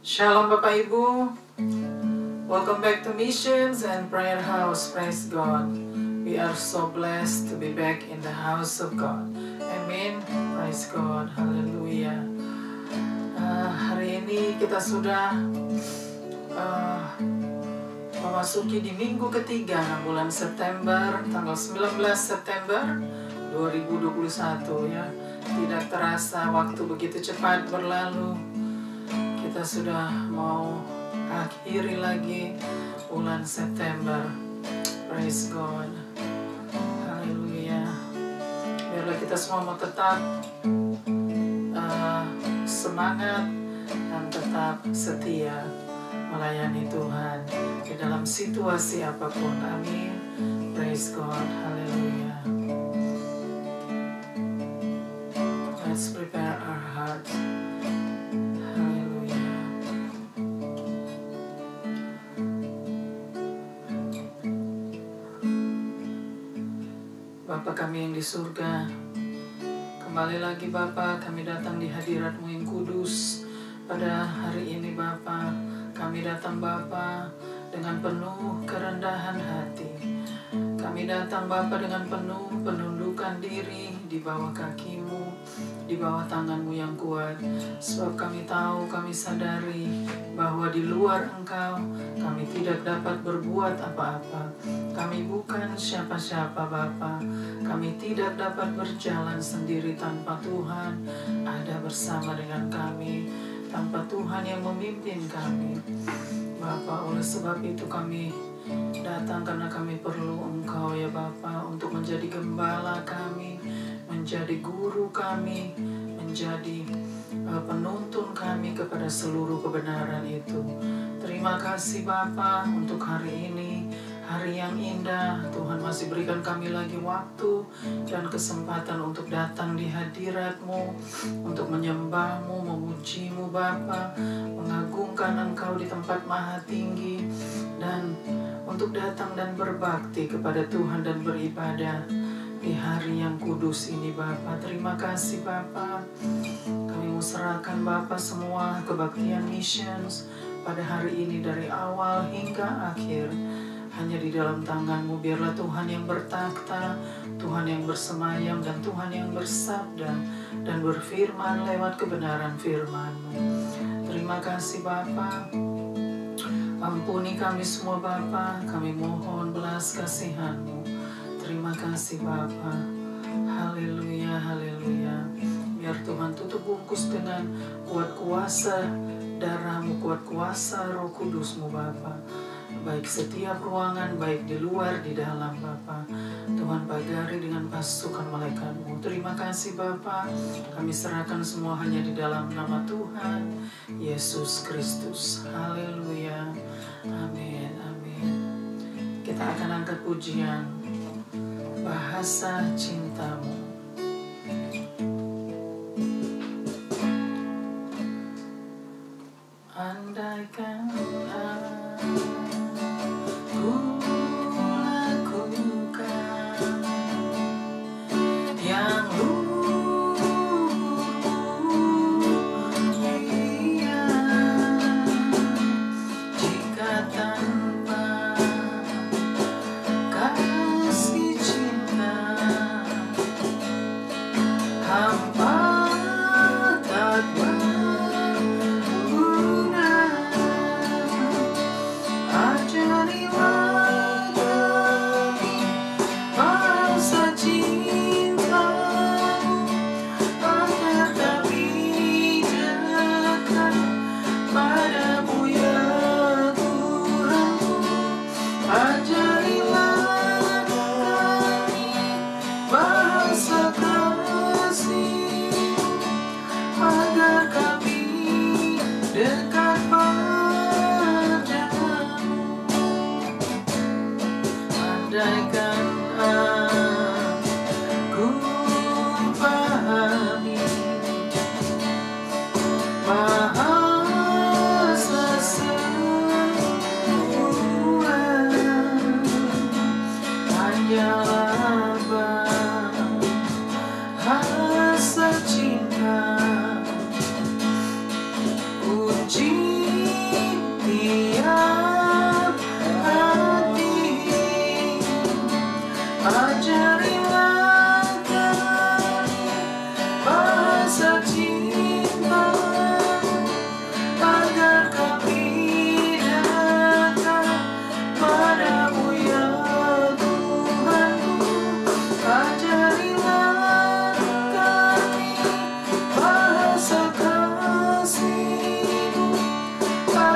Shalom Bapak Ibu. Welcome back to Missions and Prayer House. Praise God. We are so blessed to be back in the house of God. Amen. Praise God. Haleluya. Hari ini kita sudah memasuki di minggu ketiga bulan September, tanggal 19 September 2021 ya. Tidak terasa waktu begitu cepat berlalu. Kita sudah mau akhiri lagi bulan September. Praise God. Haleluya. Biarlah kita semua mau tetap semangat dan tetap setia melayani Tuhan di dalam situasi apapun. Amin. Praise God. Haleluya. Let's prepare our hearts. Bapa kami yang di surga, kembali lagi Bapa, kami datang di hadirat-Mu yang kudus pada hari ini Bapa. Kami datang Bapa dengan penuh kerendahan hati. Kami datang Bapa dengan penuh penundukan diri di bawah kaki-Mu, di bawah tangan-Mu yang kuat. Sebab kami tahu, kami sadari bahwa di luar Engkau kami tidak dapat berbuat apa-apa. Kami bukan siapa-siapa Bapa. Kami tidak dapat berjalan sendiri tanpa Tuhan ada bersama dengan kami, tanpa Tuhan yang memimpin kami. Bapa, oleh sebab itu kami datang karena kami perlu Engkau ya Bapa, untuk menjadi gembala kami, menjadi guru kami, menjadi penuntun kami kepada seluruh kebenaran itu. Terima kasih Bapa untuk hari ini, hari yang indah. Tuhan masih berikan kami lagi waktu dan kesempatan untuk datang di hadirat-Mu, untuk menyembah-Mu, memuji-Mu Bapa, mengagungkan Engkau di tempat maha tinggi, dan untuk datang dan berbakti kepada Tuhan dan beribadah di hari yang kudus ini Bapa. Terima kasih Bapa. Kami mau serahkan Bapa semua kebaktian missions pada hari ini dari awal hingga akhir. Hanya di dalam tangan-Mu. Biarlah Tuhan yang bertakhta, Tuhan yang bersemayam, dan Tuhan yang bersabda dan berfirman lewat kebenaran firman-Mu. Terima kasih Bapa. Ampuni kami semua Bapa. Kami mohon belas kasihan-Mu. Terima kasih Bapa. Haleluya, haleluya. Biar Tuhan tutup bungkus dengan kuat kuasa darah-Mu, kuat kuasa Roh Kudus-Mu Bapa. Baik setiap ruangan, baik di luar, di dalam Bapa. Tuhan pagari dengan pasukan malaikat-Mu. Terima kasih Bapa. Kami serahkan semua hanya di dalam nama Tuhan Yesus Kristus. Haleluya. Amin, amin. Kita akan angkat pujian Bahasa Cintamu. Andaikan Cinta, uji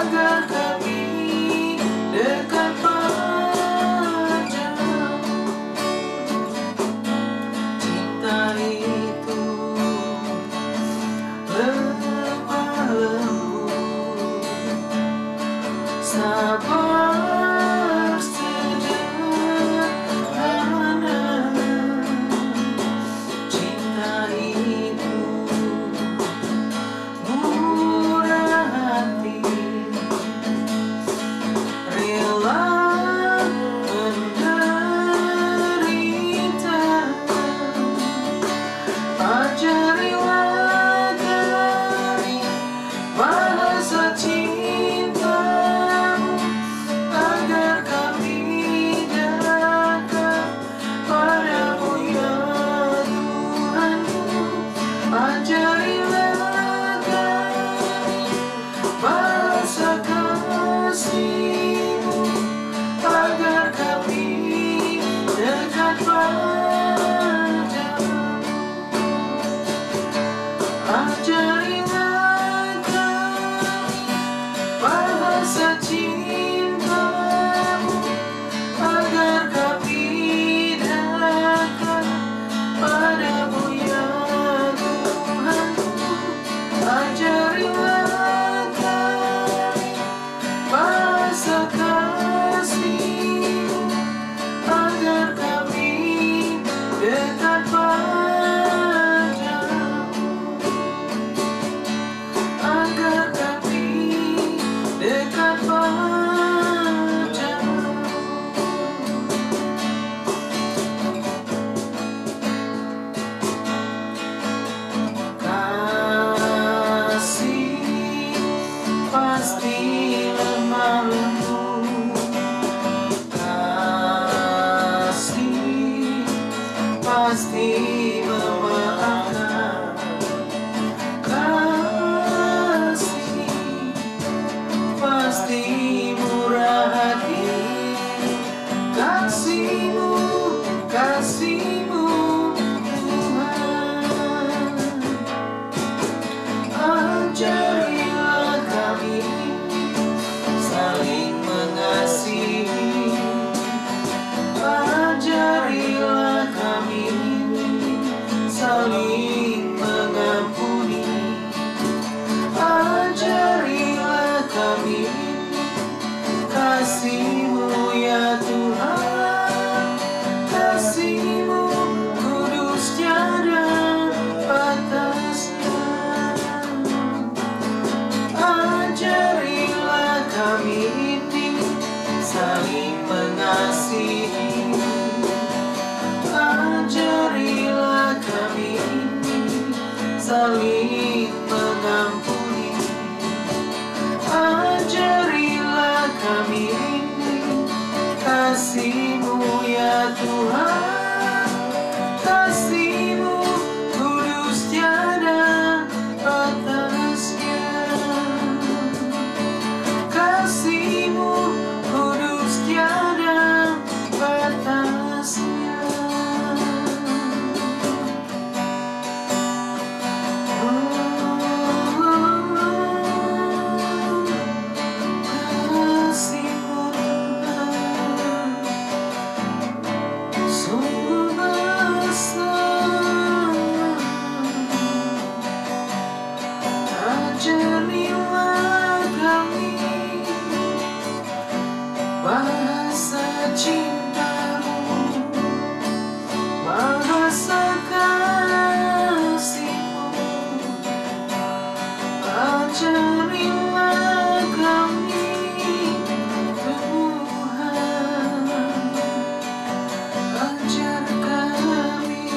agar kami dekat padamu. Cinta itu lemah lembut, sabar sederhana. Cinta itu murah hati, rela menderita. Ajarilah kami bahasa cintamu, agar kami dekat padamu ya Tuhanku. Ajarilah kami bahasa kasih-Mu, agar kami dekat padamu. Ajarilah kami bahasa cintamu, agar kami dekat padamu ya Tuhanku. Ajarilah kami bahasa kasih-Mu, agar kami dekat padamu, agar kami dekat padamu. Kasih pasti lemah lembut, kasih pasti memaafkan, kasih pasti murah hati. Kasih-Mu, kasih-Mu Tuhan. Ajarilah kami saling mengasihi, ajarilah kami saling mengampuni, ajarilah kami kasih-Mu ya Tuhan. Kasih-Mu kudus tiada batasnya. Ajarilah kami ini saling mengasihi, ajarilah kami ini saling mengampuni, ajarilah kami ini kasih-Mu ya Tuhan. Kasih-Mu kudus tiada batasnya. Kasih-Mu kudus tiada batasnya. Kasih-Mu Tuhan sungguh besar. Ajarilah kami bahasa cinta-Mu, bahasa kasih-Mu. Ajarilah kami Tuhan, ajar kami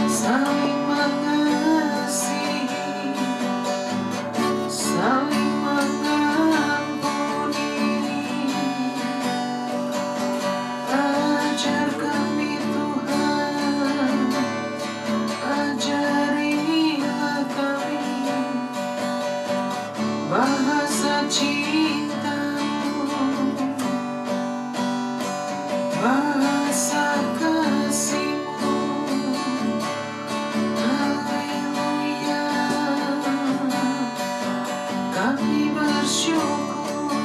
saling mengasihi, saling mengampuni. Ajar kami Tuhan, ajarilah kami bahasa cinta-Mu, bahasa kasih-Mu. Haleluya. Kami bersyukur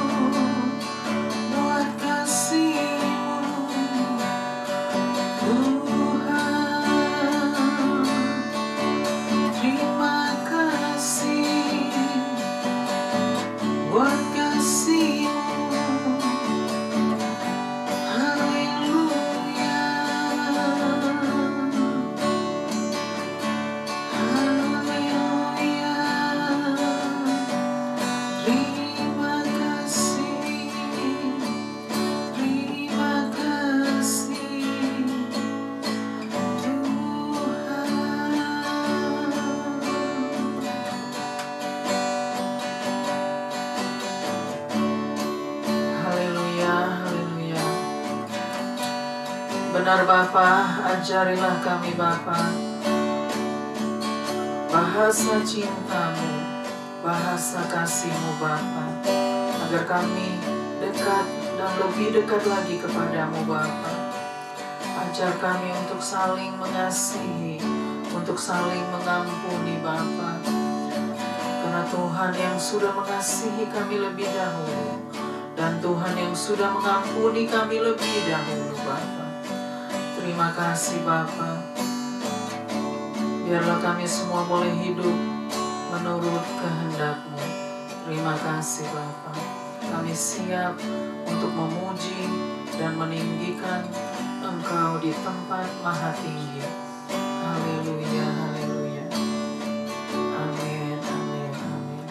buat kasih-Mu, Tuhan. Terima kasih buat kasih-Mu. Haleluya, haleluya. Terima kasih, terima kasih Tuhan. Haleluya, haleluya. Benar Bapa, ajarilah kami Bapa bahasa cinta-Mu, bahasa kasih-Mu Bapa, agar kami dekat dan lebih dekat lagi kepadamu Bapa. Ajar kami untuk saling mengasihi, untuk saling mengampuni Bapa, karena Tuhan yang sudah mengasihi kami lebih dahulu, dan Tuhan yang sudah mengampuni kami lebih dahulu Bapa. Terima kasih Bapa. Biarlah kami semua boleh hidup menurut kehendak-Mu. Terima kasih Bapa. Kami siap untuk memuji dan meninggikan Engkau di tempat maha tinggi. Haleluya, haleluya. Amin, amin, amin.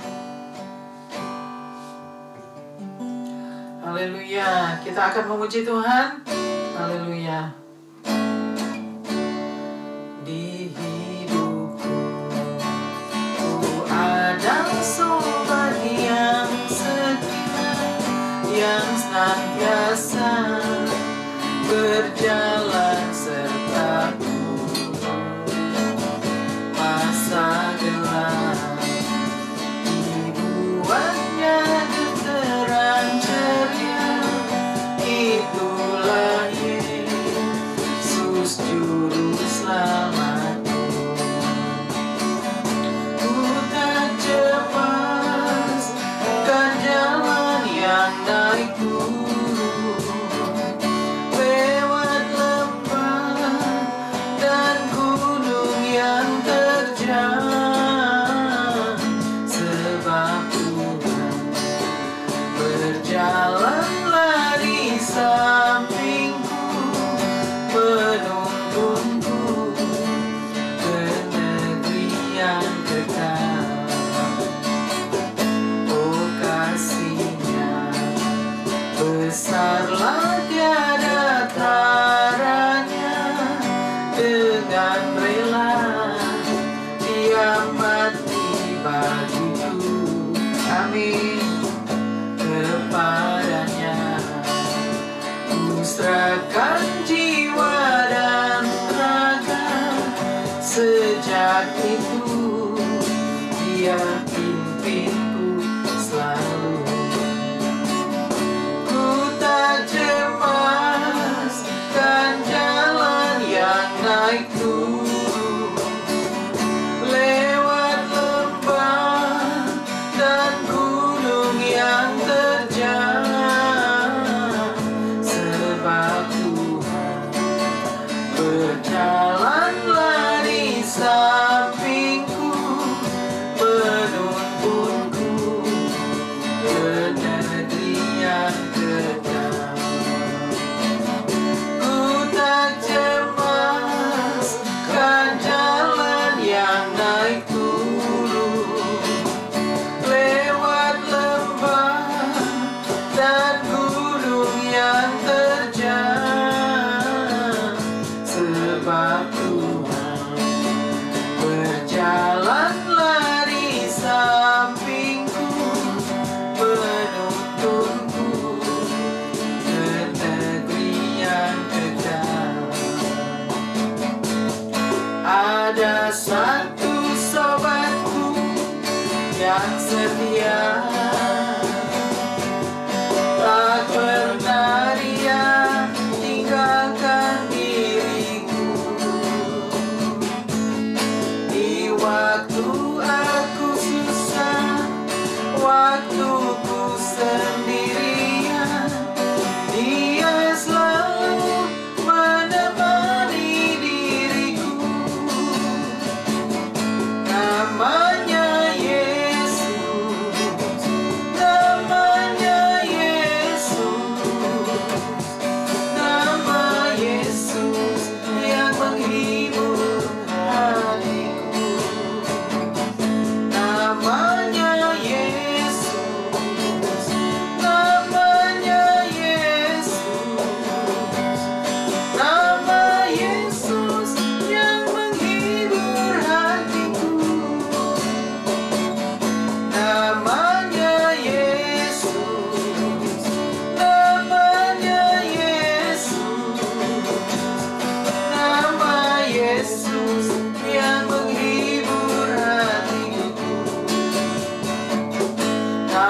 Haleluya. Kita akan memuji Tuhan. Haleluya. Di hidupku ada sobat yang setia, yang senantiasa berjalan sertaku. Masa gelap dibuatnya genteran ceria. Itulah Yesus juru selamatku. Ku tak cemas kan jalan yang naik turun, lewat lembah dan gunung yang terjal, sebab Tuhan berjalanlah di sampingku, menuntunku ke negeri yang kekal. Oh kasih-Nya besarlah tiada taranya, dengan rela Dia mati bagiku. Amin. Kepadanya ku serahkan jiwa dan raga. Sejak itu Dia pimpinku selalu. Ku tak cemas kan jalan yang naik turun, lewat lembah dan gunung yang terjal, sebab Tuhan berjalanlah di sampingku, menuntunku ke negeri yang kekal. Ku tak cemas kan jalan yang naik turun, lewat lembah dan gunung yang terjal, sebab Tuhan berjalanlah di sampingku, menuntunku ke negeri yang kekal. Ada satu sobatku yang setia, tak pernah dia tinggalkan diriku. Di waktu aku susah,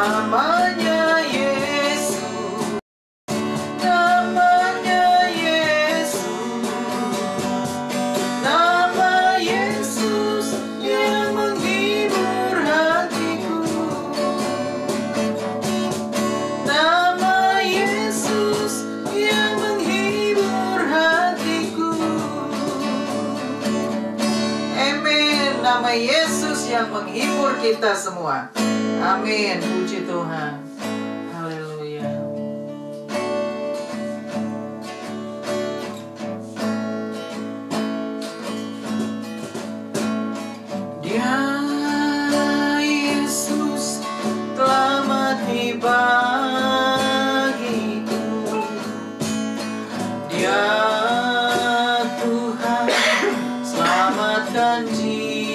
namanya Yesus, namanya Yesus, nama Yesus yang menghibur hatiku, nama Yesus yang menghibur hatiku. Amin. Nama Yesus yang menghibur kita semua. Amin. Puji Tuhan. Haleluya. Dia Yesus telah mati bagiku. Dia Tuhan selamatkan jiwaku.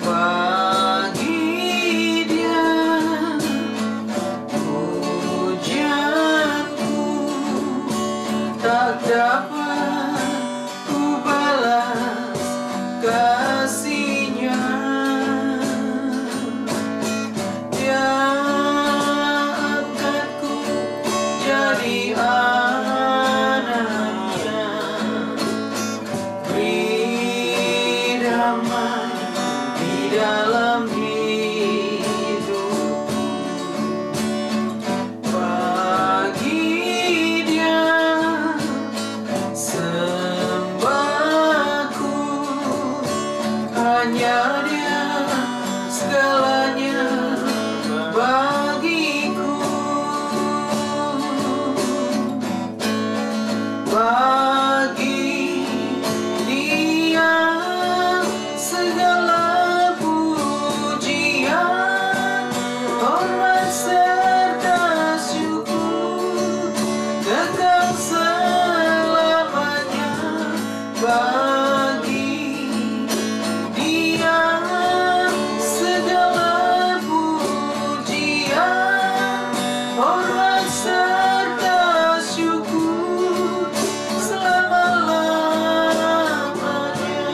Bagi Dia pujianku tak dapat ku balas kasih-Nya. Dia angkatku jadi anak-Nya, beri damai di dalam hidupku. Bagi Dia sembahku, hanya Dia segalanya bagiku. Bagi Dia segala pujian, hormat serta syukur kekal selamanya. Bagi Dia segala pujian, hormat serta syukur selama-lamanya.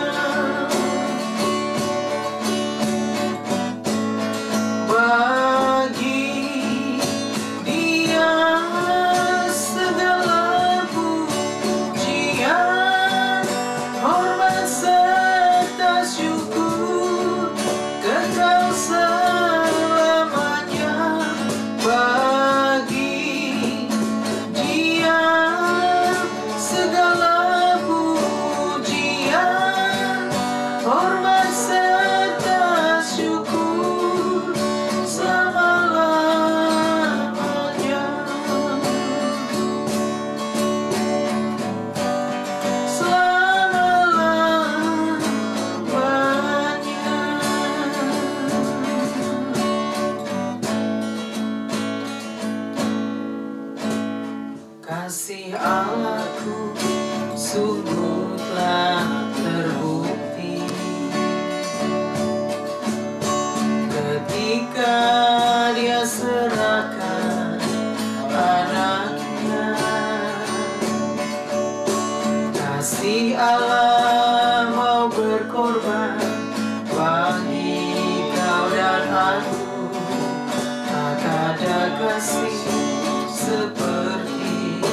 Bagi Dia segala pujian, hormat serta syukur kekal selamanya. Bagi Dia segala pujian, hormat serta syukur selama-lamanya. Kasih Allahku sungguh telah terbukti ketika Dia serahkan anak-Nya. Kasih Allah mau berkorban bagi kau dan aku. Tak ada kasih seperti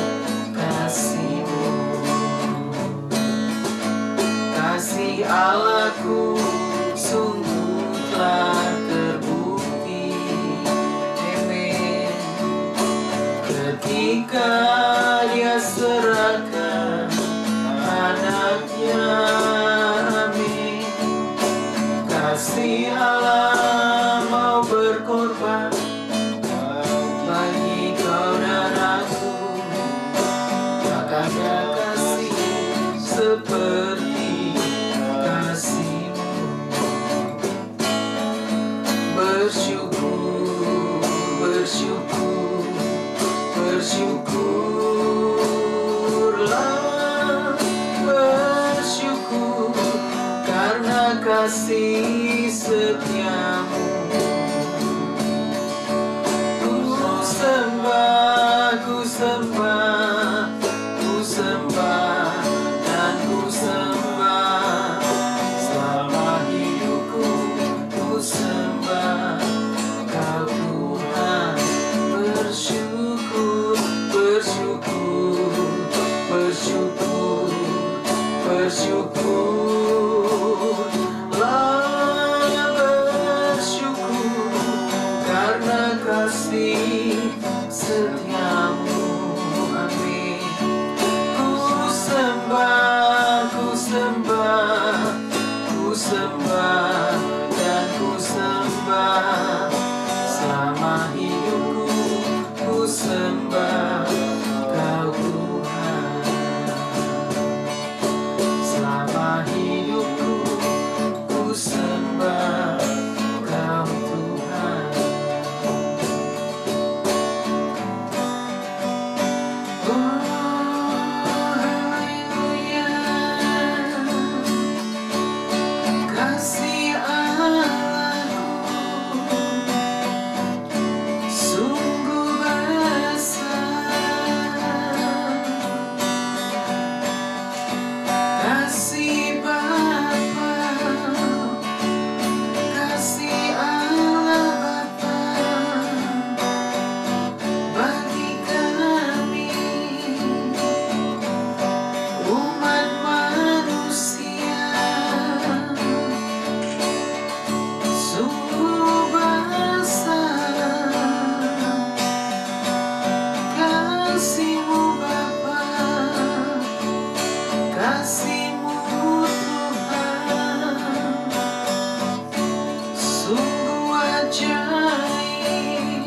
kasih-Mu. Kasih Allahku sungguh telah terbukti. Amin. Ketika Dia serahkan anak-Nya. Amin. Kasih Allah mau berkorban bagi kau dan aku. Tak ada kasih seperti kasih-Mu. Bersyukur, bersyukur, bersyukurlah, bersyukur karena kasih setia-Mu. Ku sembah, ku sembah, ku sembah dan ku sembah selama hidupku. Ku kasih setiamu. Amin. Ku sembah, ku sembah, ku sembah dan ku sembah selama hidupku. Ku sembah Kau Tuhan, selama hidupku. Ku sembah Kau Tuhan. Oh, haleluya. Kasih Allahku sungguh besar. Kasih Bapa, kasih Allah Bapa bagi kami umat manusia sungguh besar. Kasih-Mu Bapa, kasih-Mu Tuhan sungguh ajaib,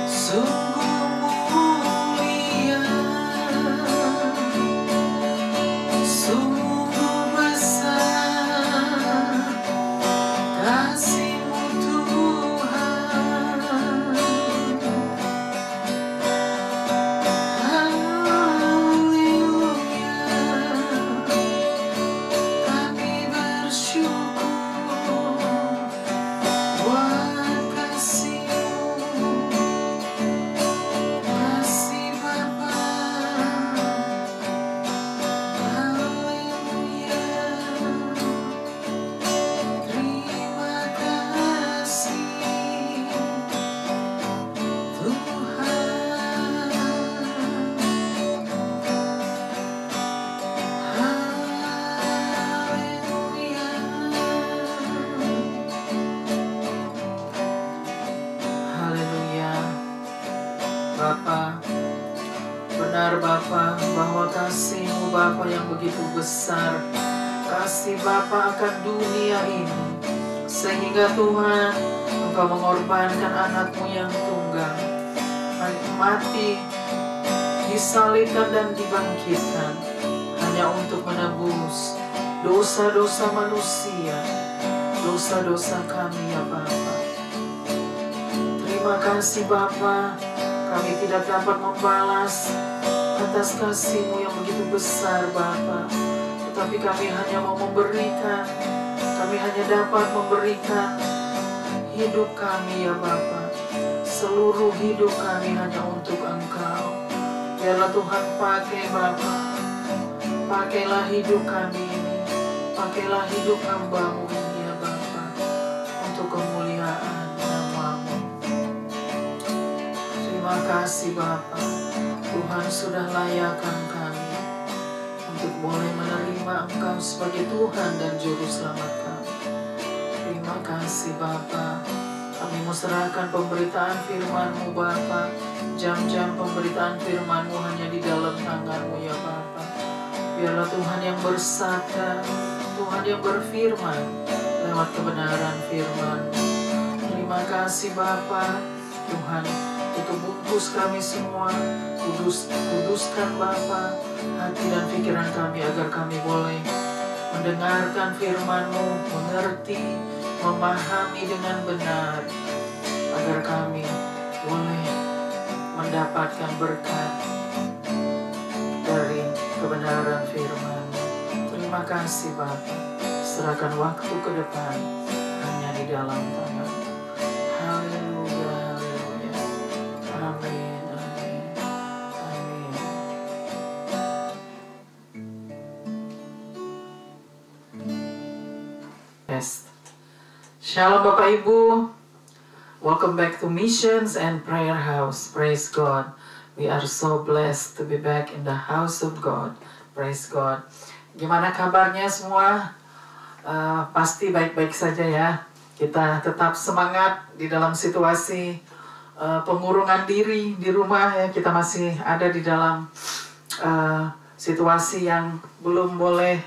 sungguh mulia, sungguh besar. Kasih-Mu Tuhan. Haleluya. Kami bersyukur buat kasih-Mu, kasih Bapa. Haleluya. Terima kasih Tuhan. Haleluya. Haleluya. Bapa, benar Bapa bahwa kasih-Mu Bapa yang begitu besar, kasih Bapa akan dunia ini, sehingga Tuhan Engkau mengorbankan anak-Mu yang tunggal, mati, disalibkan dan dibangkitkan hanya untuk menebus dosa-dosa manusia, dosa-dosa kami ya Bapa. Terima kasih Bapa, kami tidak dapat membalas atas kasih-Mu yang begitu besar Bapa, tetapi kami hanya mau memberikan, kami hanya dapat memberikan hidup kami ya Bapa. Seluruh hidup kami hanya untuk Engkau. Biarlah Tuhan pakai Bapa, pakailah hidup kami ini, pakailah hidup hamba-Mu ini ya Bapa, untuk kemuliaan nama-Mu. Terima kasih Bapa, Tuhan sudah layakkan kami untuk boleh menerima Engkau sebagai Tuhan dan Juru Selamat kami. Terima kasih Bapa, kami mau serahkan pemberitaan firman-Mu Bapa. Jam-jam pemberitaan firman-Mu hanya di dalam tangan-Mu ya Bapa. Biarlah Tuhan yang bersabda, Tuhan yang berfirman lewat kebenaran firman. Terima kasih Bapa, Tuhan tutup bungkus kami semua, kuduskan Bapa hati dan pikiran kami agar kami boleh mendengarkan firman-Mu, mengerti, memahami dengan benar, agar kami boleh mendapatkan berkat dari kebenaran firman. Terima kasih Bapa, serahkan waktu ke depan hanya di dalam tangan. Haleluya, haleluya. Amin, amin, amin. Yes. Shalom Bapak Ibu. Welcome back to Missions and Prayer House. Praise God. We are so blessed to be back in the house of God. Praise God. Gimana kabarnya semua? Pasti baik-baik saja ya. kita tetap semangat di dalam situasi pengurungan diri di rumah ya. Kita masih ada di dalam situasi yang belum boleh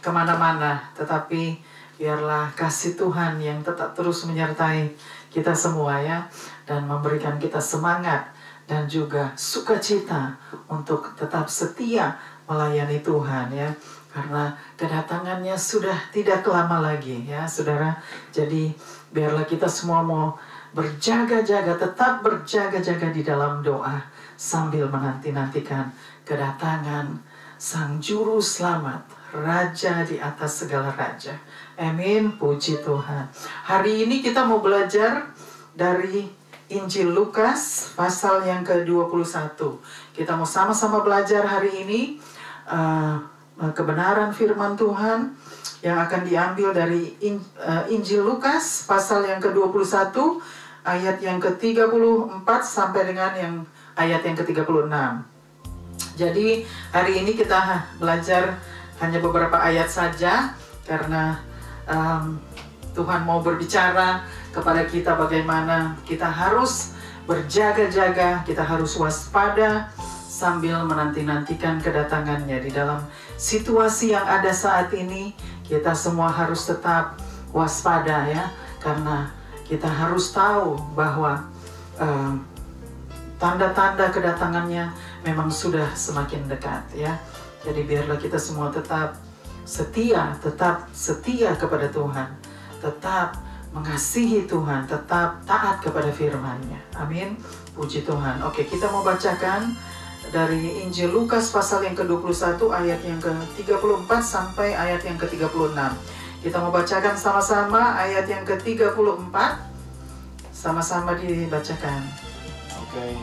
kemana-mana, tetapi biarlah kasih Tuhan yang tetap terus menyertai kita semua ya, dan memberikan kita semangat dan juga sukacita untuk tetap setia melayani Tuhan ya, karena kedatangannya sudah tidak lama lagi ya saudara. Jadi biarlah kita semua mau berjaga-jaga, tetap berjaga-jaga di dalam doa sambil menanti-nantikan kedatangan Sang Juru Selamat, Raja di atas segala raja. Amin, puji Tuhan. Hari ini kita mau belajar dari Injil Lukas pasal yang ke-21. Kita mau sama-sama belajar hari ini kebenaran firman Tuhan yang akan diambil dari Injil Lukas pasal yang ke-21 ayat yang ke-34 sampai dengan yang ayat yang ke-36. Jadi hari ini kita belajar hanya beberapa ayat saja karena Tuhan mau berbicara kepada kita bagaimana kita harus berjaga-jaga, kita harus waspada sambil menanti-nantikan kedatangannya. Di dalam situasi yang ada saat ini, kita semua harus tetap waspada ya, karena kita harus tahu bahwa tanda-tanda kedatangannya memang sudah semakin dekat ya. Jadi biarlah kita semua tetap setia kepada Tuhan, tetap mengasihi Tuhan, tetap taat kepada firman-Nya. Amin. Puji Tuhan. Oke, kita mau bacakan dari Injil Lukas pasal yang ke-21 ayat yang ke-34 sampai ayat yang ke-36. Kita mau bacakan sama-sama ayat yang ke-34. Sama-sama dibacakan. Oke,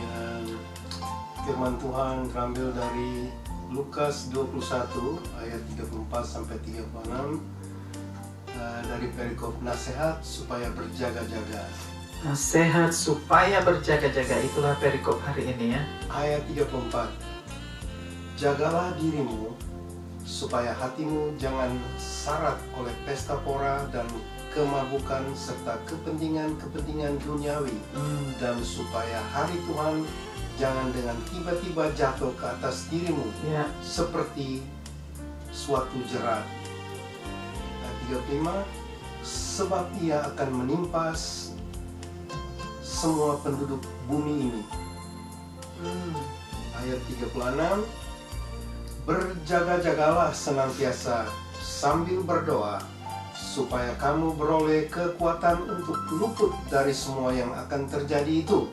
firman Tuhan terambil dari Lukas 21 ayat 34 sampai 36 dari perikop nasihat supaya berjaga-jaga. Nasihat supaya berjaga-jaga, itulah perikop hari ini ya. Ayat 34. Jagalah dirimu supaya hatimu jangan syarat oleh pesta pora dan kemabukan serta kepentingan-kepentingan duniawi, dan supaya hari Tuhan jangan dengan tiba-tiba jatuh ke atas dirimu seperti suatu jerat. Ayat 35. Sebab ia akan menimpa semua penduduk bumi ini. Ayat 36. Berjaga-jagalah senantiasa sambil berdoa, supaya kamu beroleh kekuatan untuk luput dari semua yang akan terjadi itu,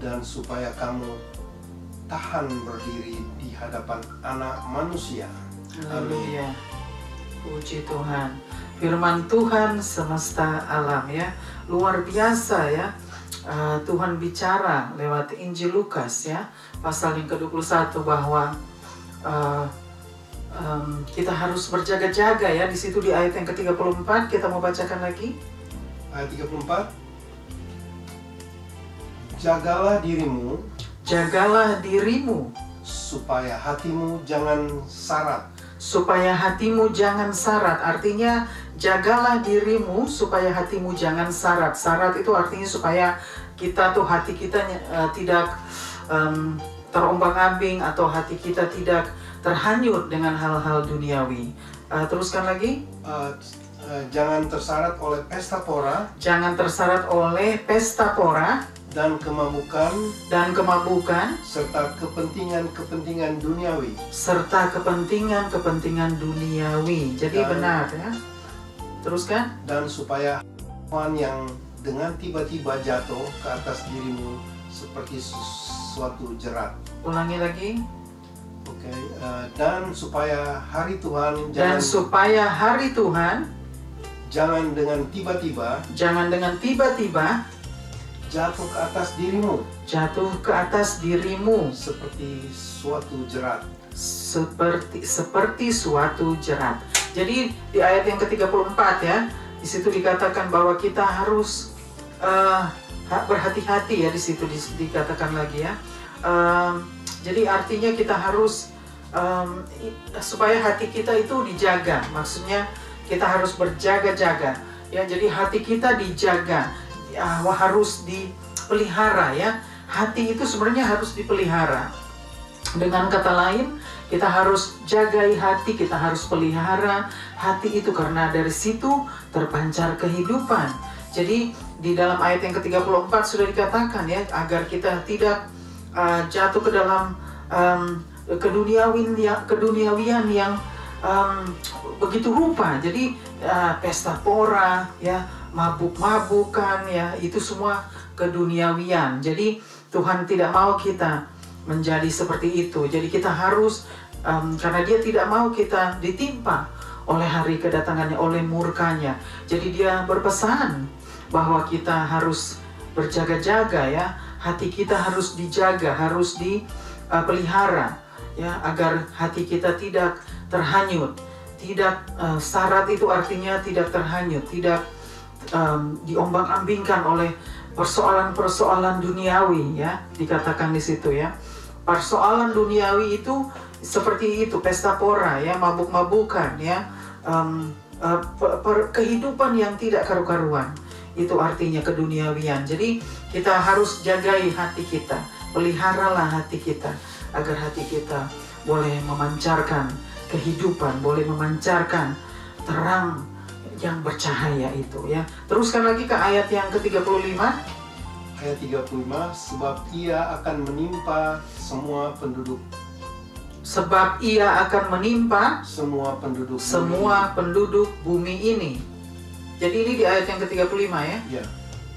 dan supaya kamu tahan berdiri di hadapan Anak Manusia. Haleluya. Puji Tuhan. Firman Tuhan semesta alam ya. Luar biasa ya. Tuhan bicara lewat Injil Lukas ya, pasal yang ke-21 bahwa kita harus berjaga-jaga ya. Di situ di ayat yang ke-34 kita mau bacakan lagi. Ayat 34. Jagalah dirimu supaya hatimu jangan syarat. Supaya hatimu jangan syarat, artinya jagalah dirimu supaya hatimu jangan syarat. Syarat itu artinya supaya kita tuh hati kita tidak terombang-ambing atau hati kita tidak terhanyut dengan hal-hal duniawi. Teruskan lagi. Jangan tersyarat oleh pesta pora. Jangan tersyarat oleh pesta pora dan kemabukan serta kepentingan-kepentingan duniawi. Jadi benar ya. Teruskan. Dan supaya Tuhan yang dengan tiba-tiba jatuh ke atas dirimu seperti suatu jerat. Ulangi lagi. Oke, dan supaya hari Tuhan jangan dengan tiba-tiba jatuh ke atas dirimu seperti suatu jerat. Seperti suatu jerat. Jadi di ayat yang ke-34 ya, di situ dikatakan bahwa kita harus berhati-hati ya. Di situ dikatakan lagi ya. Jadi artinya kita harus supaya hati kita itu dijaga. Maksudnya kita harus berjaga-jaga. Ya, jadi hati kita dijaga, harus dipelihara ya. Hati itu sebenarnya harus dipelihara. Dengan kata lain, kita harus jagai hati, kita harus pelihara hati itu, karena dari situ terpancar kehidupan. Jadi di dalam ayat yang ke-34 sudah dikatakan ya, agar kita tidak jatuh ke dalam keduniawian yang begitu rupa. Jadi pesta pora ya, mabuk-mabukan ya, itu semua keduniawian. Jadi Tuhan tidak mau kita menjadi seperti itu. Jadi kita harus karena Dia tidak mau kita ditimpa oleh hari kedatangannya, oleh murkanya. Jadi Dia berpesan bahwa kita harus berjaga-jaga ya, hati kita harus dijaga, harus dipelihara ya, agar hati kita tidak terhanyut. Tidak syarat itu artinya tidak terhanyut, tidak diombang-ambingkan oleh persoalan-persoalan duniawi ya, dikatakan di situ ya. Persoalan duniawi itu seperti itu, pesta pora ya, mabuk-mabukan ya, kehidupan yang tidak karu-karuan. Itu artinya keduniawian. Jadi kita harus jagai hati kita, peliharalah hati kita, agar hati kita boleh memancarkan kehidupan, boleh memancarkan terang yang bercahaya itu ya. Teruskan lagi ke ayat yang ke-35. Ayat 35, sebab Ia akan menimpa semua penduduk. Sebab Ia akan menimpa semua penduduk bumi ini. Jadi ini di ayat yang ke-35 ya. Ya.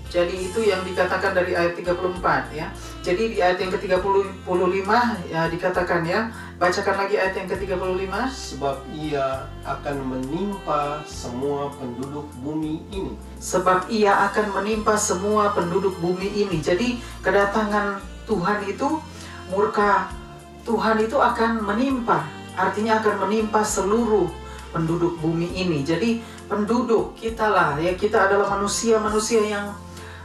Jadi itu yang dikatakan dari ayat 34 ya. Jadi di ayat yang ke-35 ya dikatakan ya. Bacakan lagi ayat yang ke-35. Sebab Ia akan menimpa semua penduduk bumi ini. Sebab Ia akan menimpa semua penduduk bumi ini. Jadi kedatangan Tuhan itu, murka Tuhan itu akan menimpa. Artinya akan menimpa seluruh penduduk bumi ini. Jadi penduduk kita lah ya, kita adalah manusia-manusia yang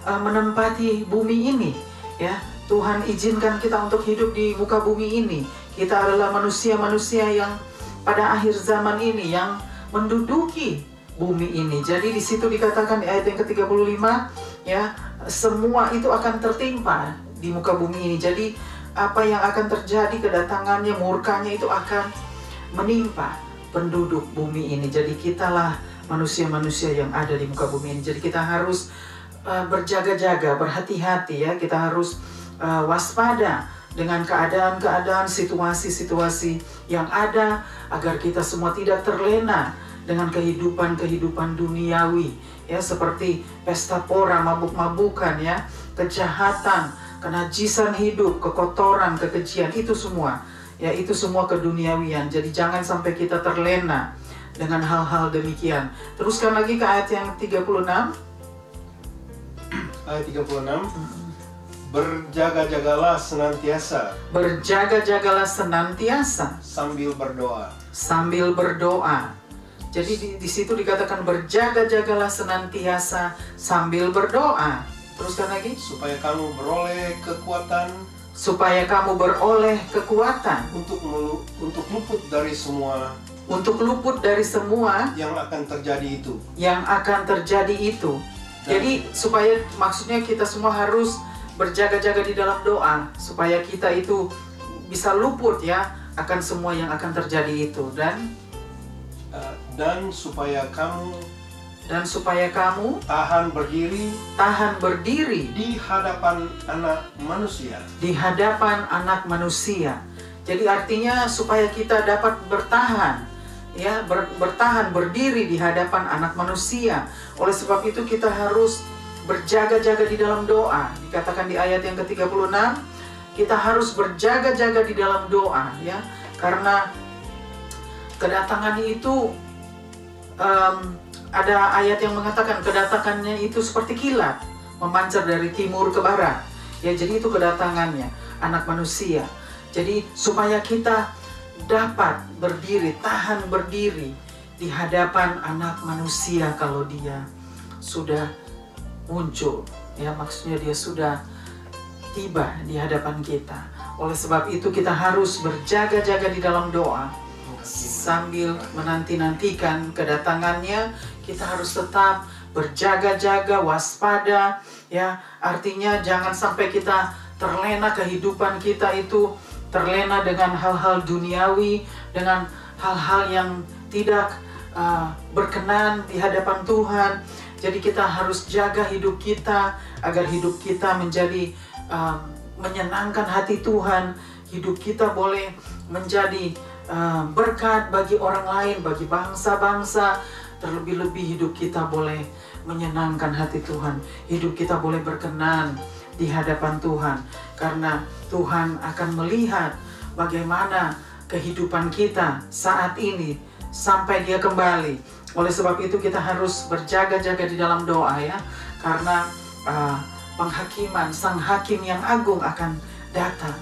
menempati bumi ini ya. Tuhan izinkan kita untuk hidup di muka bumi ini. Kita adalah manusia-manusia yang pada akhir zaman ini yang menduduki bumi ini. Jadi di situ dikatakan di ayat yang ke-35 ya, semua itu akan tertimpa di muka bumi ini. Jadi apa yang akan terjadi, kedatangannya, murkanya itu akan menimpa penduduk bumi ini. Jadi kitalah manusia-manusia yang ada di muka bumi ini. Jadi kita harus berjaga-jaga, berhati-hati ya. Kita harus waspada dengan keadaan-keadaan, situasi-situasi yang ada, agar kita semua tidak terlena dengan kehidupan-kehidupan duniawi ya, seperti pesta pora, mabuk-mabukan ya, kejahatan, kenajisan hidup, kekotoran, kekejian, itu semua ya, itu semua keduniawian. Jadi jangan sampai kita terlena dengan hal-hal demikian. Teruskan lagi ke ayat yang 36. Ayat 36. Berjaga-jagalah senantiasa. Berjaga-jagalah senantiasa Sambil berdoa. sambil berdoa. Jadi di situ dikatakan berjaga-jagalah senantiasa sambil berdoa. Teruskan lagi. Supaya kamu beroleh kekuatan. Supaya kamu beroleh kekuatan Untuk luput dari semua untuk luput dari semua yang akan terjadi itu. Jadi supaya, maksudnya kita semua harus berjaga-jaga di dalam doa, supaya kita itu bisa luput ya akan semua yang akan terjadi itu. Dan supaya kamu tahan berdiri di hadapan anak manusia. Jadi artinya supaya kita dapat bertahan ya, bertahan berdiri di hadapan anak manusia. Oleh sebab itu kita harus berjaga-jaga di dalam doa. Dikatakan di ayat yang ke-36, kita harus berjaga-jaga di dalam doa ya, karena kedatangannya itu ada ayat yang mengatakan kedatangannya itu seperti kilat memancar dari timur ke barat ya. Jadi itu kedatangannya anak manusia. Jadi supaya kita dapat berdiri, tahan berdiri di hadapan anak manusia kalau dia sudah muncul ya, maksudnya dia sudah tiba di hadapan kita. Oleh sebab itu kita harus berjaga-jaga di dalam doa sambil menanti-nantikan kedatangannya. Kita harus tetap berjaga-jaga, waspada, ya. Artinya jangan sampai kita terlena, kehidupan kita itu terlena dengan hal-hal duniawi, dengan hal-hal yang tidak berkenan di hadapan Tuhan. Jadi kita harus jaga hidup kita agar hidup kita menjadi menyenangkan hati Tuhan. Hidup kita boleh menjadi berkat bagi orang lain, bagi bangsa-bangsa. Terlebih-lebih hidup kita boleh menyenangkan hati Tuhan. Hidup kita boleh berkenan di hadapan Tuhan. Karena Tuhan akan melihat bagaimana kehidupan kita saat ini sampai Dia kembali. Oleh sebab itu kita harus berjaga-jaga di dalam doa, ya. Karena penghakiman Sang Hakim yang agung akan datang.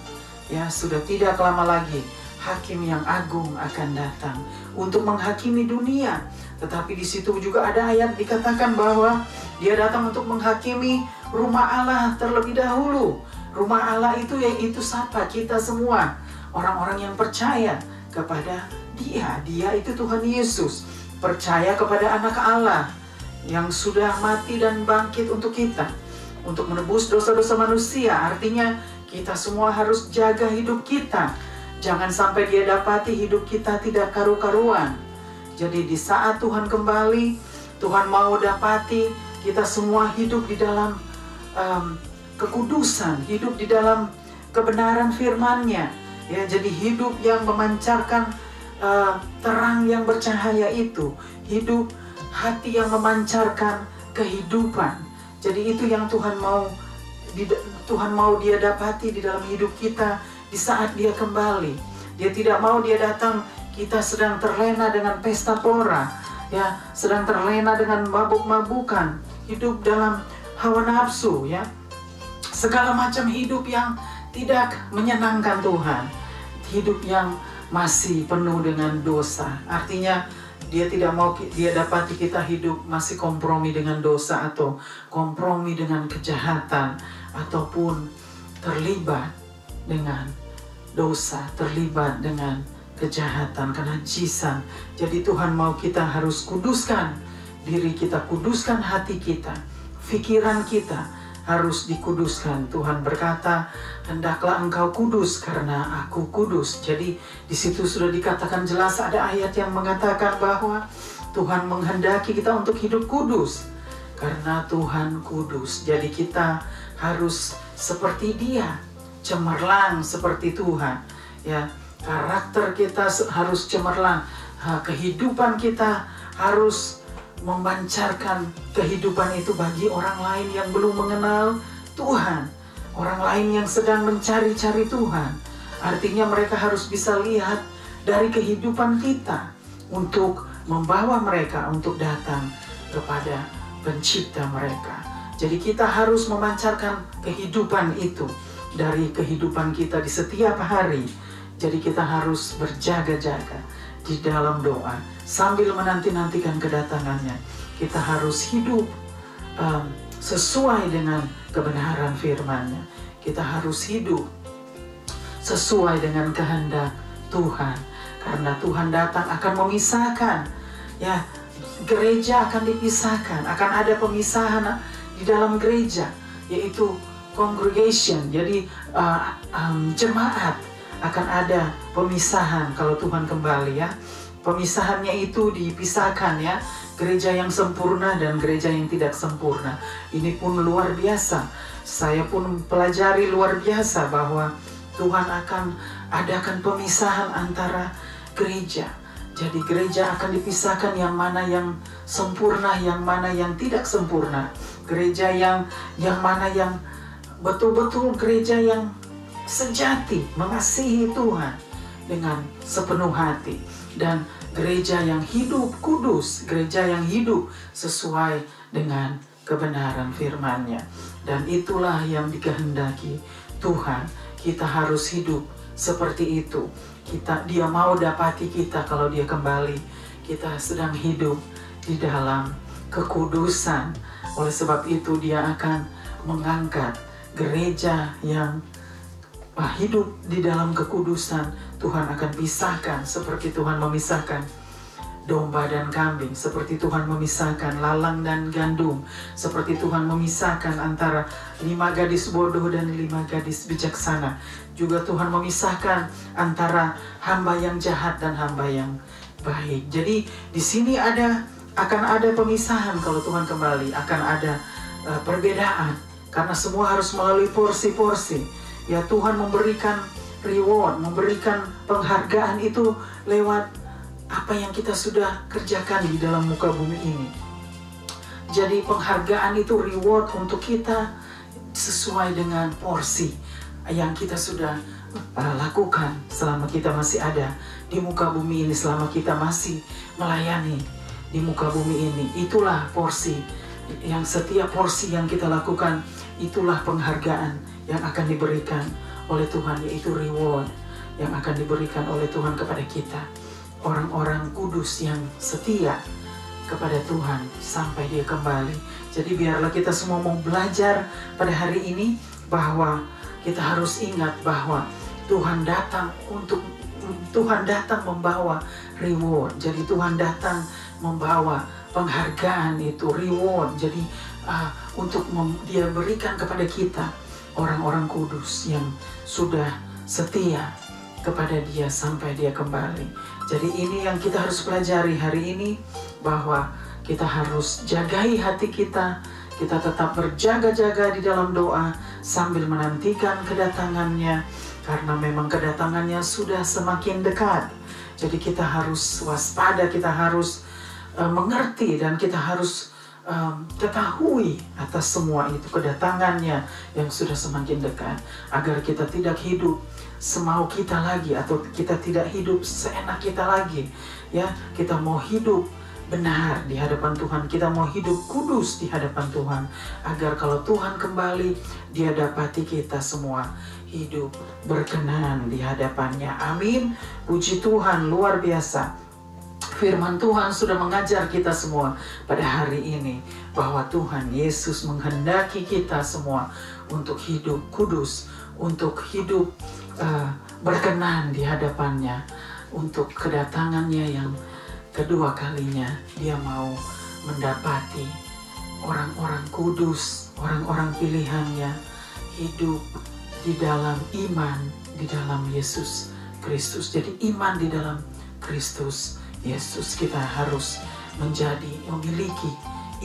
Ya, sudah tidak lama lagi Hakim yang agung akan datang untuk menghakimi dunia. Tetapi di situ juga ada ayat dikatakan bahwa Dia datang untuk menghakimi rumah Allah terlebih dahulu. Rumah Allah itu yaitu siapa? Kita semua, orang-orang yang percaya kepada Dia. Dia itu Tuhan Yesus. Percaya kepada anak Allah yang sudah mati dan bangkit untuk kita, untuk menebus dosa-dosa manusia. Artinya kita semua harus jaga hidup kita. Jangan sampai Dia dapati hidup kita tidak karu-karuan. Jadi di saat Tuhan kembali, Tuhan mau dapati kita semua hidup di dalam kekudusan, hidup di dalam kebenaran firman-Nya. Ya, jadi hidup yang memancarkan terang yang bercahaya itu, hidup hati yang memancarkan kehidupan. Jadi itu yang Tuhan mau Dia dapati di dalam hidup kita di saat Dia kembali. Dia tidak mau Dia datang kita sedang terlena dengan pesta pora, ya, sedang terlena dengan mabuk-mabukan, hidup dalam hawa nafsu, ya, segala macam hidup yang tidak menyenangkan Tuhan, hidup yang masih penuh dengan dosa. Artinya Dia tidak mau Dia dapati kita hidup masih kompromi dengan dosa, atau kompromi dengan kejahatan, ataupun terlibat dengan dosa, terlibat dengan kejahatan, kenajisan. Jadi Tuhan mau kita harus kuduskan diri kita, kuduskan hati kita, pikiran kita harus dikuduskan. Tuhan berkata, hendaklah engkau kudus karena aku kudus. Jadi di situ sudah dikatakan jelas, ada ayat yang mengatakan bahwa Tuhan menghendaki kita untuk hidup kudus karena Tuhan kudus. Jadi kita harus seperti Dia, cemerlang seperti Tuhan, ya. Karakter kita harus cemerlang, kehidupan kita harus memancarkan kehidupan itu bagi orang lain yang belum mengenal Tuhan, orang lain yang sedang mencari-cari Tuhan. Artinya mereka harus bisa lihat dari kehidupan kita untuk membawa mereka untuk datang kepada Pencipta mereka. Jadi kita harus memancarkan kehidupan itu dari kehidupan kita di setiap hari. Jadi kita harus berjaga-jaga di dalam doa sambil menanti-nantikan kedatangannya. Kita harus hidup sesuai dengan kebenaran firman-Nya. Kita harus hidup sesuai dengan kehendak Tuhan. Karena Tuhan datang akan memisahkan, ya, gereja akan dipisahkan, akan ada pemisahan di dalam gereja, yaitu congregation. Jadi jemaat akan ada pemisahan kalau Tuhan kembali, ya. Pemisahannya itu dipisahkan, ya. Gereja yang sempurna dan gereja yang tidak sempurna. Ini pun luar biasa. Saya pun pelajari luar biasa bahwa Tuhan akan adakan pemisahan antara gereja. Jadi gereja akan dipisahkan, yang mana yang sempurna, yang mana yang tidak sempurna. Gereja yang mana yang betul-betul gereja yang sejati, mengasihi Tuhan dengan sepenuh hati, dan gereja yang hidup kudus, gereja yang hidup sesuai dengan kebenaran firman-Nya. Dan itulah yang dikehendaki Tuhan. Kita harus hidup seperti itu. Dia mau dapati kita kalau Dia kembali, kita sedang hidup di dalam kekudusan. Oleh sebab itu Dia akan mengangkat gereja yang hidup di dalam kekudusan. Tuhan akan pisahkan seperti Tuhan memisahkan domba dan kambing, seperti Tuhan memisahkan lalang dan gandum, seperti Tuhan memisahkan antara 5 gadis bodoh dan 5 gadis bijaksana. Juga Tuhan memisahkan antara hamba yang jahat dan hamba yang baik. Jadi di sini akan ada pemisahan kalau Tuhan kembali, akan ada perbedaan, karena semua harus melalui porsi-porsi. Ya, Tuhan memberikan reward, memberikan penghargaan itu lewat apa yang kita sudah kerjakan di dalam muka bumi ini. Jadi penghargaan itu reward untuk kita sesuai dengan porsi yang kita sudah lakukan selama kita masih ada di muka bumi ini, selama kita masih melayani di muka bumi ini. Itulah porsi yang setiap porsi yang kita lakukan, itulah penghargaan yang akan diberikan oleh Tuhan, yaitu reward yang akan diberikan oleh Tuhan kepada kita, orang-orang kudus yang setia kepada Tuhan sampai Dia kembali. Jadi biarlah kita semua mau belajar pada hari ini bahwa kita harus ingat bahwa Tuhan datang membawa reward. Jadi Tuhan datang membawa penghargaan itu, reward. Jadi untuk Dia berikan kepada kita orang-orang kudus yang sudah setia kepada Dia sampai Dia kembali. Jadi ini yang kita harus pelajari hari ini, bahwa kita harus jagai hati kita. Kita tetap berjaga-jaga di dalam doa sambil menantikan kedatangannya, karena memang kedatangannya sudah semakin dekat. Jadi kita harus waspada, kita harus mengerti, dan kita harus ketahui atas semua itu, kedatangannya yang sudah semakin dekat, agar kita tidak hidup semau kita lagi, atau kita tidak hidup seenak kita lagi. Ya, kita mau hidup benar di hadapan Tuhan, kita mau hidup kudus di hadapan Tuhan, agar kalau Tuhan kembali, Dia dapati kita semua hidup berkenan di hadapannya. Amin. Puji Tuhan, luar biasa. Firman Tuhan sudah mengajar kita semua pada hari ini bahwa Tuhan Yesus menghendaki kita semua untuk hidup kudus, untuk hidup berkenan di hadapannya, untuk kedatangannya yang kedua kalinya. Dia mau mendapati orang-orang kudus, orang-orang pilihannya hidup di dalam iman di dalam Yesus Kristus. Jadi iman di dalam Kristus Yesus, kita harus memiliki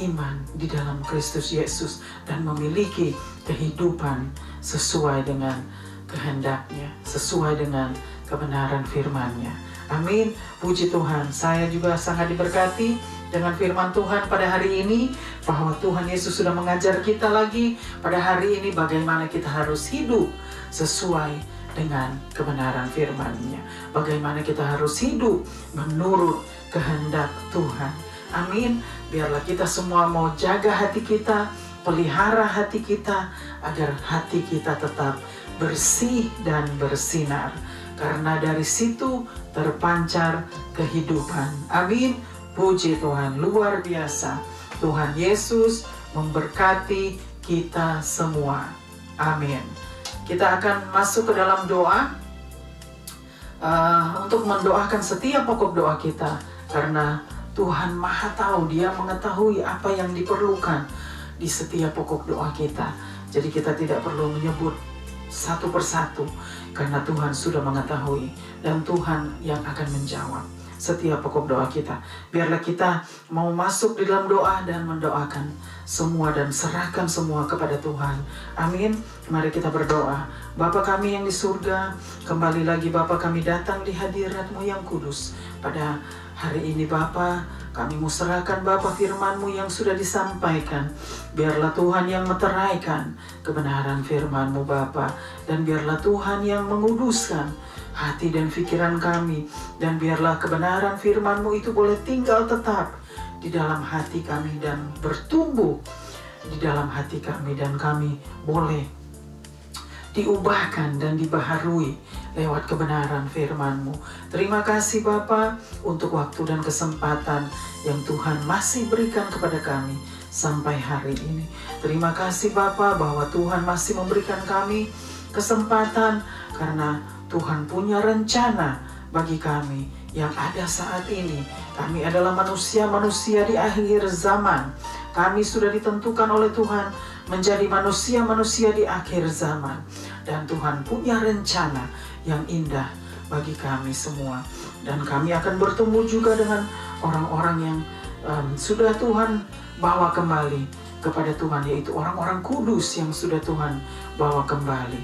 iman di dalam Kristus Yesus dan memiliki kehidupan sesuai dengan kehendaknya, sesuai dengan kebenaran firman-Nya. Amin. Puji Tuhan. Saya juga sangat diberkati dengan firman Tuhan pada hari ini, bahwa Tuhan Yesus sudah mengajar kita lagi pada hari ini bagaimana kita harus hidup sesuai dengan kebenaran firman-Nya. Bagaimana kita harus hidup menurut kehendak Tuhan. Amin. Biarlah kita semua mau jaga hati kita, pelihara hati kita, agar hati kita tetap bersih dan bersinar. Karena dari situ terpancar kehidupan. Amin. Puji Tuhan, luar biasa. Tuhan Yesus memberkati kita semua. Amin. Kita akan masuk ke dalam doa untuk mendoakan setiap pokok doa kita, karena Tuhan Maha Tahu, Dia mengetahui apa yang diperlukan di setiap pokok doa kita. Jadi kita tidak perlu menyebut satu persatu, karena Tuhan sudah mengetahui, dan Tuhan yang akan menjawab setiap pokok doa kita. Biarlah kita mau masuk di dalam doa dan mendoakan semua dan serahkan semua kepada Tuhan. Amin. Mari kita berdoa. Bapa kami yang di surga, kembali lagi Bapa kami datang di hadirat-Mu yang kudus. Pada hari ini Bapa, kami mau serahkan Bapa firman-Mu yang sudah disampaikan. Biarlah Tuhan yang meteraikan kebenaran firman-Mu Bapa, dan biarlah Tuhan yang menguduskan hati dan pikiran kami, dan biarlah kebenaran firman-Mu itu boleh tinggal tetap di dalam hati kami dan bertumbuh di dalam hati kami, dan kami boleh diubahkan dan dibaharui lewat kebenaran firman-Mu. Terima kasih Bapa untuk waktu dan kesempatan yang Tuhan masih berikan kepada kami sampai hari ini. Terima kasih Bapa bahwa Tuhan masih memberikan kami kesempatan, karena Tuhan punya rencana bagi kami yang ada saat ini. Kami adalah manusia-manusia di akhir zaman. Kami sudah ditentukan oleh Tuhan menjadi manusia-manusia di akhir zaman. Dan Tuhan punya rencana yang indah bagi kami semua. Dan kami akan bertemu juga dengan orang-orang yang sudah Tuhan bawa kembali kepada Tuhan, yaitu orang-orang kudus yang sudah Tuhan bawa kembali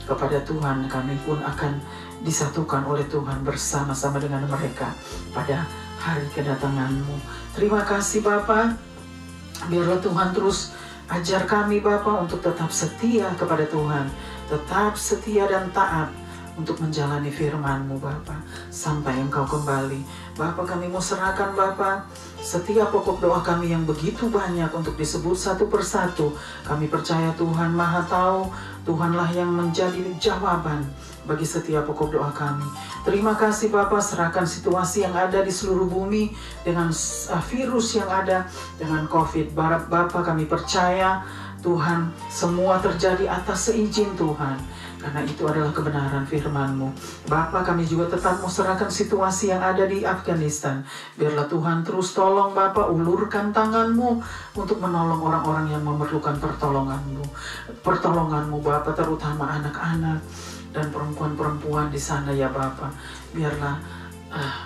kepada Tuhan. Kami pun akan disatukan oleh Tuhan bersama-sama dengan mereka pada hari kedatangan-Mu. Terima kasih Bapa. Biarlah Tuhan terus ajar kami Bapa untuk tetap setia kepada Tuhan, tetap setia dan taat untuk menjalani firman-Mu Bapa sampai Engkau kembali. Bapa, kami mau serahkan Bapa setiap pokok doa kami yang begitu banyak untuk disebut satu persatu. Kami percaya Tuhan Maha Tahu, Tuhanlah yang menjadi jawaban bagi setiap pokok doa kami. Terima kasih Bapa, serahkan situasi yang ada di seluruh bumi dengan virus yang ada, dengan COVID. Bapa, kami percaya Tuhan semua terjadi atas seizin Tuhan, karena itu adalah kebenaran firman-Mu. Bapa, kami juga tetap mau serahkan situasi yang ada di Afghanistan. Biarlah Tuhan terus tolong Bapa, ulurkan tangan-Mu untuk menolong orang-orang yang memerlukan pertolongan-Mu. Pertolongan-Mu Bapa, terutama anak-anak dan perempuan-perempuan di sana ya Bapa. Biarlah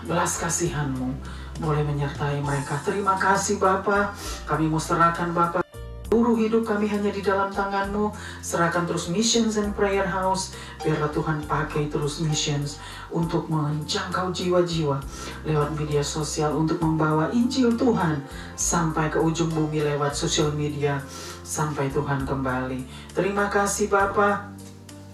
belas kasihan-Mu boleh menyertai mereka. Terima kasih Bapa, kami mau serahkan Bapa seluruh hidup kami hanya di dalam tangan-Mu. Serahkan terus Missions and Prayer House. Biarlah Tuhan pakai terus missions untuk menjangkau jiwa-jiwa lewat media sosial, untuk membawa Injil Tuhan sampai ke ujung bumi lewat sosial media sampai Tuhan kembali. Terima kasih Bapa.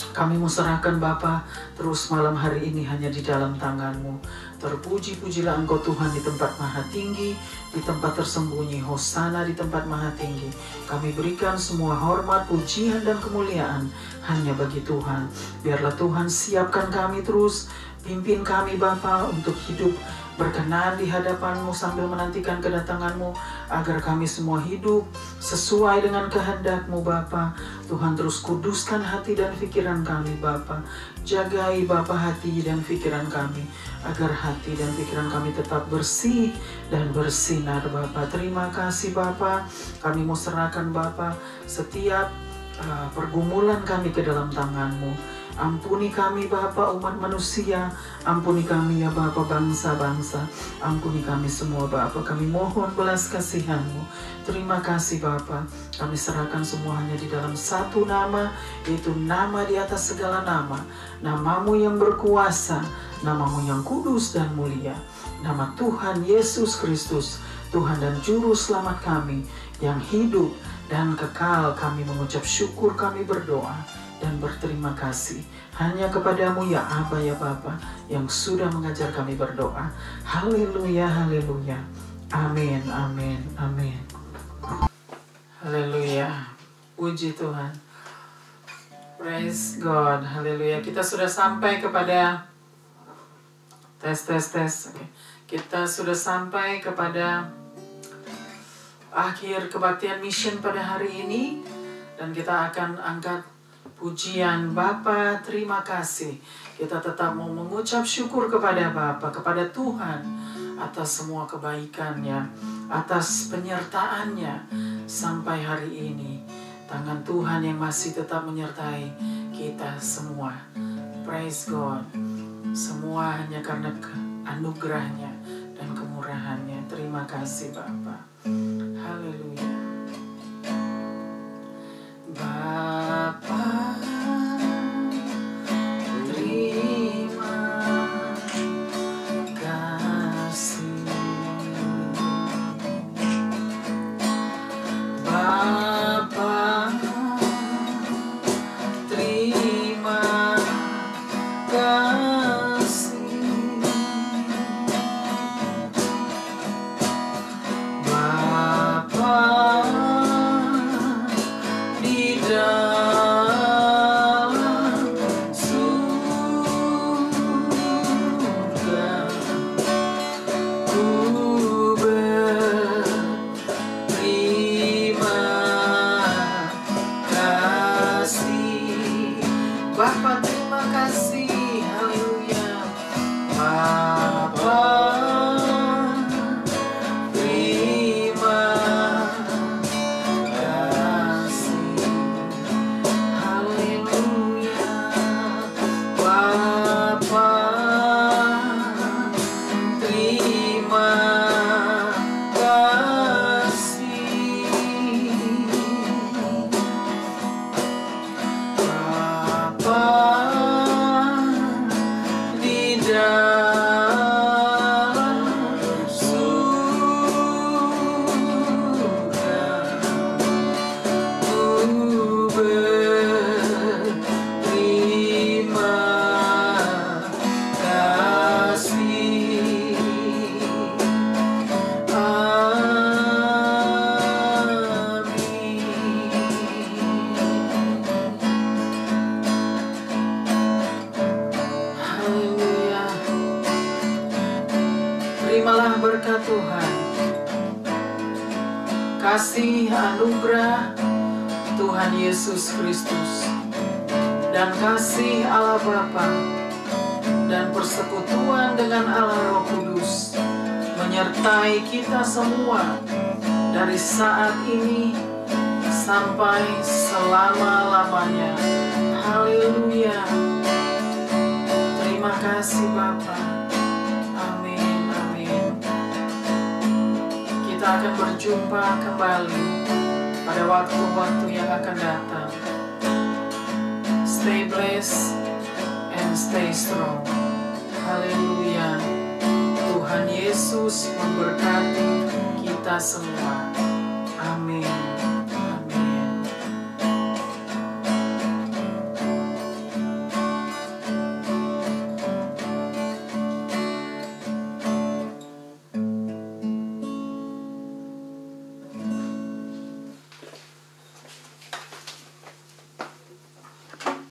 Kami mau serahkan Bapa terus malam hari ini hanya di dalam tangan-Mu. Terpuji-pujilah Engkau Tuhan di tempat maha tinggi, di tempat tersembunyi. Hosana di tempat maha tinggi. Kami berikan semua hormat, pujian, dan kemuliaan hanya bagi Tuhan. Biarlah Tuhan siapkan kami terus, pimpin kami Bapa untuk hidup berkenan di hadapan-Mu sambil menantikan kedatangan-Mu, agar kami semua hidup sesuai dengan kehendak-Mu Bapa. Tuhan terus kuduskan hati dan pikiran kami Bapa. Jagai Bapa hati dan pikiran kami, agar hati dan pikiran kami tetap bersih dan bersinar Bapa. Terima kasih Bapa. Kami mau serahkan Bapa setiap pergumulan kami ke dalam tangan-Mu. Ampuni kami Bapa umat manusia, ampuni kami ya Bapa bangsa-bangsa, ampuni kami semua Bapa. Kami mohon belas kasihan-Mu. Terima kasih Bapa. Kami serahkan semuanya di dalam satu nama, yaitu nama di atas segala nama, nama-Mu yang berkuasa, nama-Mu yang kudus dan mulia, nama Tuhan Yesus Kristus, Tuhan dan Juru Selamat kami yang hidup dan kekal. Kami mengucap syukur, kami berdoa dan berterima kasih hanya kepadamu ya Aba ya Bapa, yang sudah mengajar kami berdoa. Haleluya, haleluya. Amin, amin, amin. Haleluya. Puji Tuhan. Praise God. Haleluya. Kita sudah sampai kepada tes. Okay. Kita sudah sampai kepada akhir kebaktian mission pada hari ini, dan kita akan angkat pujian. Bapa, terima kasih. Kita tetap mau mengucap syukur kepada Bapa, kepada Tuhan atas semua kebaikannya, atas penyertaannya sampai hari ini. Tangan Tuhan yang masih tetap menyertai kita semua. Praise God. Semua hanya karena anugerahnya dan kemurahannya. Terima kasih Bapa. Haleluya. Bapa, terima kasih. Bapa, terima kasih. berkat Tuhan, kasih anugerah Tuhan Yesus Kristus, dan kasih Allah Bapa, dan persekutuan dengan Allah Roh Kudus menyertai kita semua dari saat ini sampai selama-lamanya. Haleluya. Terima kasih Bapa. Amin, amin. Kita akan berjumpa kembali pada waktu-waktu yang akan datang. Stay blessed and stay strong. Haleluya. Tuhan Yesus memberkati kita semua.